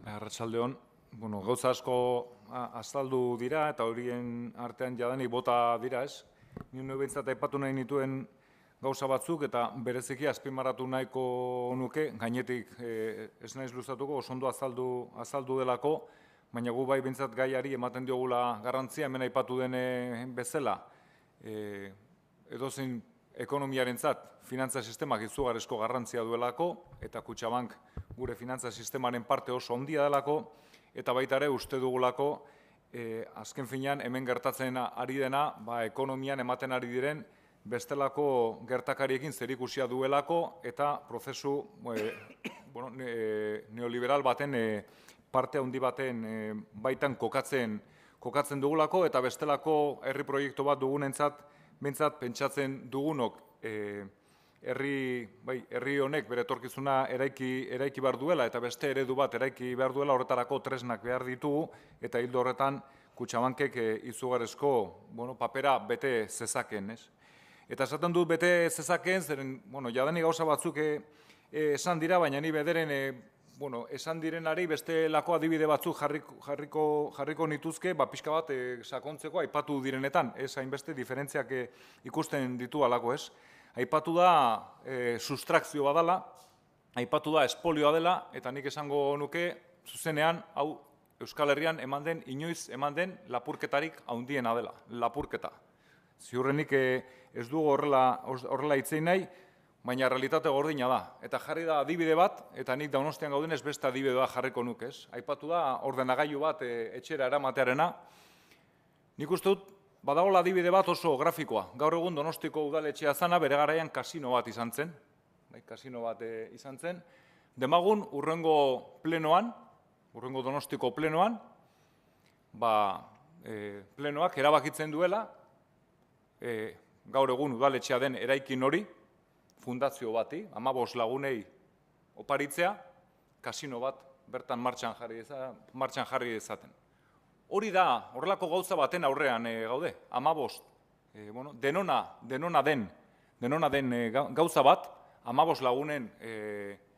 Arratsaldeon, gauza asko azaldu dira eta horien artean jadanik bota dira, ez? Ni behintzat aipatu nahi nituen gauza batzuk eta bereziki azpimarratu nahiko nuke, gainetik ez naiz luzatuko, oso ondo azaldu delako, baina gu bai behintzat gaiari ematen diogula garrantzia, hemen aipatu den bezala, edozein ekonomiarentzat finantza sistemak izugarrizko garrantzia duelako, eta Kutxabank gure finantza sistemaren parte oso handia delako, eta baita ere uste dugulako, azken finean hemen gertatzen ari dena, ekonomian ematen ari diren bestelako gertakariekin zerikusia duelako, eta prozesu neoliberal baten parte handi baten baitan kokatzen dugulako, eta bestelako herri proiektu bat dugunentzat, behintzat pentsatzen dugunok herri honek bere etorkizuna eraiki behar duela eta beste eredu bat eraiki behar duela horretarako tresnak behar ditugu eta hildo horretan Kutxabankek izugarrizko papera bete zezaken. Eta esaten dut bete zezaken, zeren jadanik gauza batzuk esan dira, baina ni bederen esan direnari beste lako adibide batzuk jarriko nituzke, pixka bat sakontzeko aipatu direnetan, ez hainbeste diferentziak ikusten ditu alako, ez? Aipatu da sustrakzio badala, aipatu da espolioa dela, eta nik esango nuke zuzenean, hau Euskal Herrian inoiz eman den lapurketarik handiena dela, lapurketa. Ziurrenik ez dugu horrela hitzein nahi, baina realitate gordina da. Eta jarri da adibide bat, eta nik Donostian gaudenez beste adibide bat jarriko nuke, ez? Aipatu da ordenagailu bat etxera eramatearena. Nik uste dut, badagoela adibide bat oso grafikoa. Gaur egun Donostiko udaletxea zana bere garaian kasino bat izan zen. Demagun urrengo Donostiko plenoan, plenoak erabakitzen duela, gaur egun udaletxea den eraikin hori, fundazio bati, 15 lagunei oparitzea, kasino bat bertan martxan jarri dezaten. Hori da, horrelako gauza baten aurrean gaude, 15, denona den gauza bat, 15 lagunen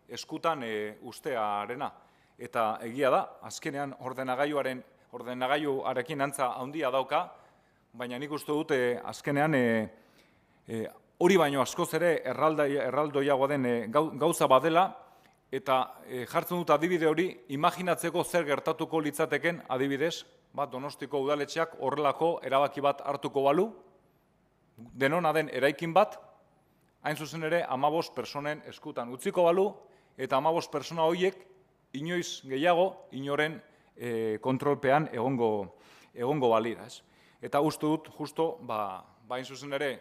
eskutan ustearena. Eta egia da, azkenean ordenagailuarekin antza handia dauka, baina nik uste dute azkenean hori baino askoz ere erraldoiagoa den gauza badela, eta jartzen dut adibide hori, imaginatzeko zer gertatuko litzateken adibidez, Donostiko udaletxeak horrelako erabaki bat hartuko balu, denona den eraikin bat, hain zuzen ere 15 personen eskutan utziko balu, eta 15 persona horiek inoiz gehiago, inoren kontrolpean egongo balira. Eta uste dut, justo, hain zuzen ere,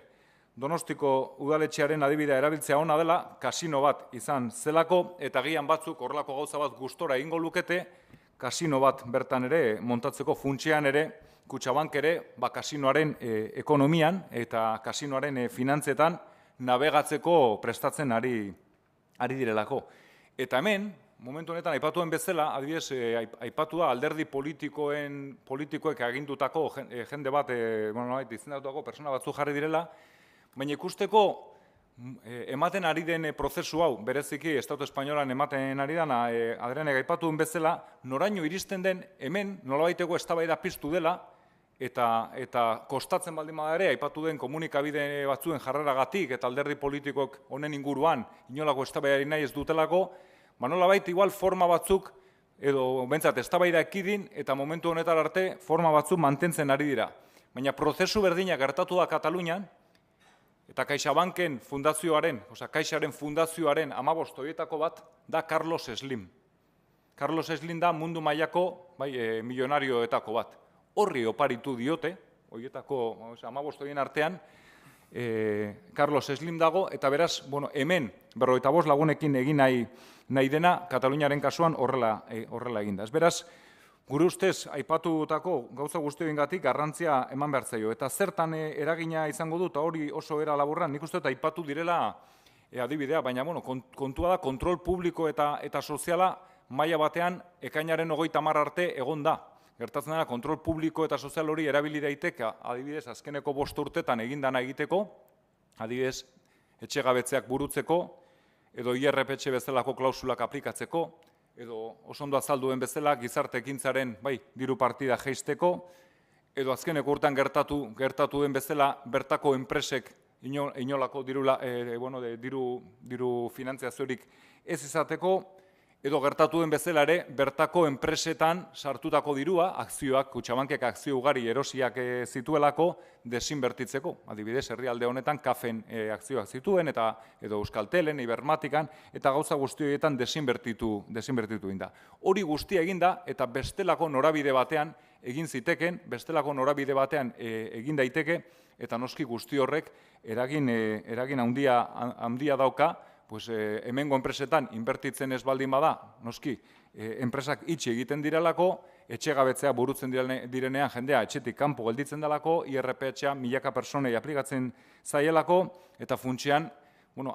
Donostiko udaletxearen adibidea erabiltzea ona dela, kasino bat izan zelako, eta gian batzuk horrelako gauza bat gustora egingo lukete, kasino bat bertan ere, montatzeko funtsean ere, Kutxabank ere, kasinoaren ekonomian eta kasinoaren finantzetan nabegatzeko prestatzen ari direlako. Eta hemen, momentu honetan, aipatuen bezala, adibidez, aipatu da alderdi politikoek agindutako jende bat, izendatutako persona batzu jarri direla, baina ikusteko ematen ari den prozesu hau, bereziki Estatu Espainolan ematen ari dena, Adrianek aipatuen bezala, noraino iristen den hemen nolabaiteko eztabaida piztu dela, eta kostatzen baldin bada ere, aipatu den komunikabide batzuen jarreragatik eta alderdi politikok honen inguruan inolako eztabaidari nahi ez dutelako, nolabait igual forma batzuk, edo bentsat eztabaida ekidin, eta momentu honetan arte forma batzuk mantentzen ari dira. Baina prozesu berdina gertatu da Katalunian, eta Kaixabanken fundazioaren, Kaixaren fundazioaren 15 horietako bat, da Carlos Slim. Carlos Slim da mundu mailako milionarioetako bat. Horri oparitu diote, horietako 15 horien artean, Carlos Slim dago, eta beraz, hemen, 45 lagunekin egin nahi dena, Kataluniaren kasuan horrela eginda. Beraz, gure ustez, aipatutako gauza guztioengatik garrantzia eman behar zaio. Eta zertan eragina izango dut, hori oso era laburran, nik uste dut aipatu direla adibidea, baina kontua da, kontrol publiko eta soziala maila batean ekainaren 30 arte egon da. Gertatzen dena, kontrol publiko eta sozial hori erabili daiteke, adibidez, azkeneko 5 urtetan egindana egiteko, adibidez, etxegabetzeak burutzeko, edo IRPH bezalako klausulak aplikatzeko, edo oso ondo azalduen bezala gizarte ekintzaren diru partida jeisteko, edo azkeneko urtean gertatu den bezala bertako enpresek inolako diru finantziaziorik ez izateko, edo gertatu den bezala ere bertako enpresetan sartutako dirua, akzioak, Kutxabankek akzio ugari erosiak zituelako desinbertitzeko. Adibidez, herrialde honetan kafen akzioak zituen, edo Euskaltelen, Ibermatikan, eta gauza guzti horietan desinbertitu inda. Hori guztia eginda, eta bestelako norabide batean egin ziteken, bestelako norabide batean egin daiteke, eta noski guzti horrek eragin handia dauka, hemengo enpresetan inbertitzen ez baldin bada, noski, enpresak itxi egiten direlako, etxegabetzea burutzen direnean jendea etxetik kanpo gelditzen delako, IRPH milaka personei aplikatzen zaielako, eta funtsean,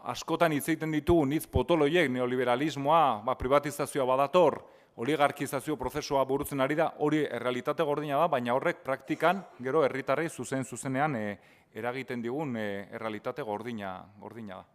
askotan hitz egiten ditugu hitz potoloiek, neoliberalismoa, privatizazioa badator, oligarkizazio prozesua burutzen ari da, hori errealitate gordina da, baina horrek praktikan, gero herritarrei zuzenean eragiten digun errealitate gordina da.